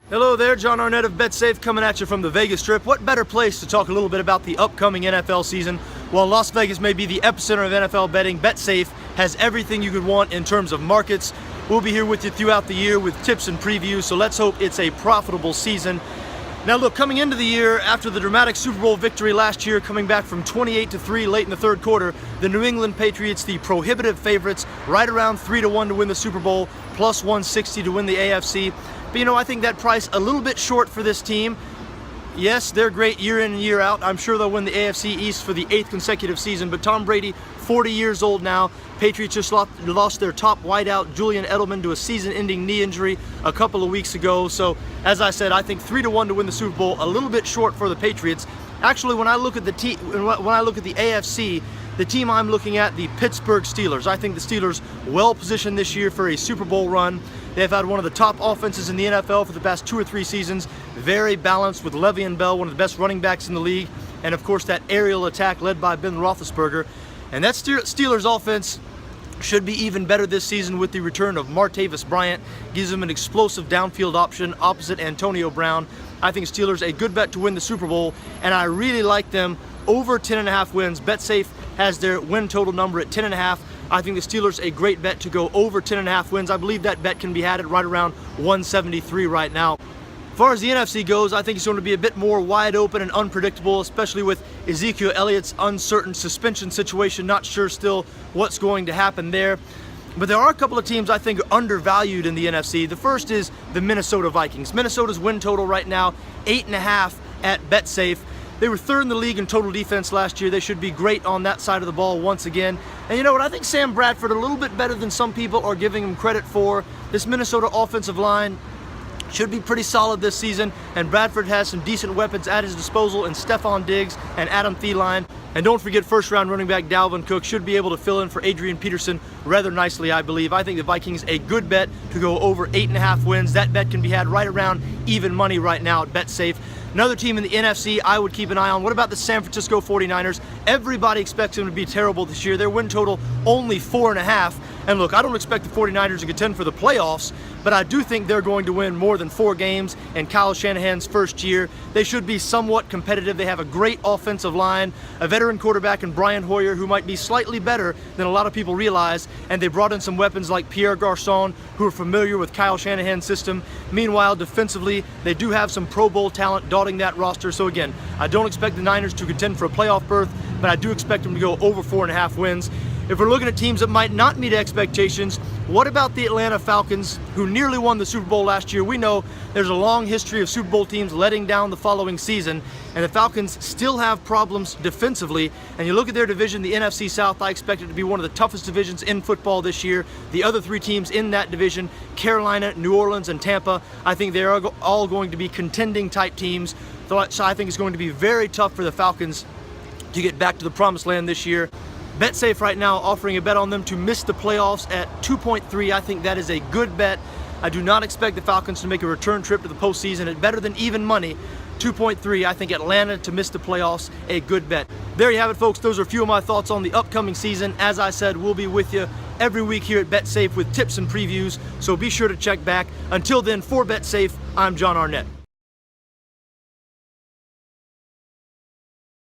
Hello there, John Arnette of BetSafe coming at you from the Vegas Strip. What better place to talk a little bit about the upcoming NFL season? While Las Vegas may be the epicenter of NFL betting, BetSafe has everything you could want in terms of markets. We'll be here with you throughout the year with tips and previews, so let's hope it's a profitable season. Now look, coming into the year, after the dramatic Super Bowl victory last year, coming back from 28-3 late in the third quarter, the New England Patriots, the prohibitive favorites, right around 3-1 to win the Super Bowl, plus 160 to win the AFC. But I think that price a little bit short for this team. Yes, they're great year in and year out. I'm sure they'll win the AFC East for the 8th consecutive season, but Tom Brady, 40 years old now. Patriots just lost their top wideout, Julian Edelman, to a season-ending knee injury a couple of weeks ago. So, as I said, I think 3-1 to win the Super Bowl, a little bit short for the Patriots. Actually, when I look at the AFC, the team I'm looking at, the Pittsburgh Steelers. I think the Steelers well positioned this year for a Super Bowl run. They've had one of the top offenses in the NFL for the past 2 or 3 seasons. Very balanced with Le'Veon Bell, one of the best running backs in the league. And of course that aerial attack led by Ben Roethlisberger. And that Steelers offense should be even better this season with the return of Martavis Bryant. Gives them an explosive downfield option opposite Antonio Brown. I think Steelers a good bet to win the Super Bowl, and I really like them over 10.5 wins. BetSafe has their win total number at 10.5. I think the Steelers a great bet to go over 10.5 wins. I believe that bet can be had at right around 173 right now. As far as the NFC goes, I think it's going to be a bit more wide open and unpredictable, especially with Ezekiel Elliott's uncertain suspension situation. Not sure still what's going to happen there. But there are a couple of teams I think are undervalued in the NFC. The first is the Minnesota Vikings. Minnesota's win total right now, 8.5 at BetSafe. They were 3rd in the league in total defense last year. They should be great on that side of the ball once again. And you know what? I think Sam Bradford a little bit better than some people are giving him credit for. This Minnesota offensive line should be pretty solid this season, and Bradford has some decent weapons at his disposal in Stephon Diggs and Adam Thielen. And don't forget, first-round running back Dalvin Cook should be able to fill in for Adrian Peterson rather nicely, I believe. I think the Vikings a good bet to go over 8.5 wins. That bet can be had right around even money right now at BetSafe. Another team in the NFC I would keep an eye on. What about the San Francisco 49ers? Everybody expects them to be terrible this year. Their win total only 4.5. And look, I don't expect the 49ers to contend for the playoffs, but I do think they're going to win more than 4 games in Kyle Shanahan's first year. They should be somewhat competitive. They have a great offensive line, a veteran quarterback in Brian Hoyer who might be slightly better than a lot of people realize, and they brought in some weapons like Pierre Garçon who are familiar with Kyle Shanahan's system. Meanwhile, defensively, they do have some Pro Bowl talent dotting that roster. So again, I don't expect the Niners to contend for a playoff berth, but I do expect them to go over 4.5 wins. If we're looking at teams that might not meet expectations, what about the Atlanta Falcons, who nearly won the Super Bowl last year? We know there's a long history of Super Bowl teams letting down the following season, and the Falcons still have problems defensively. And you look at their division, the NFC South, I expect it to be one of the toughest divisions in football this year. The other 3 teams in that division, Carolina, New Orleans, and Tampa, I think they're all going to be contending type teams. So I think it's going to be very tough for the Falcons to get back to the promised land this year. BetSafe right now offering a bet on them to miss the playoffs at 2.3. I think that is a good bet. I do not expect the Falcons to make a return trip to the postseason at better than even money. 2.3, I think Atlanta to miss the playoffs, a good bet. There you have it, folks. Those are a few of my thoughts on the upcoming season. As I said, we'll be with you every week here at BetSafe with tips and previews, so be sure to check back. Until then, for BetSafe, I'm John Arnette.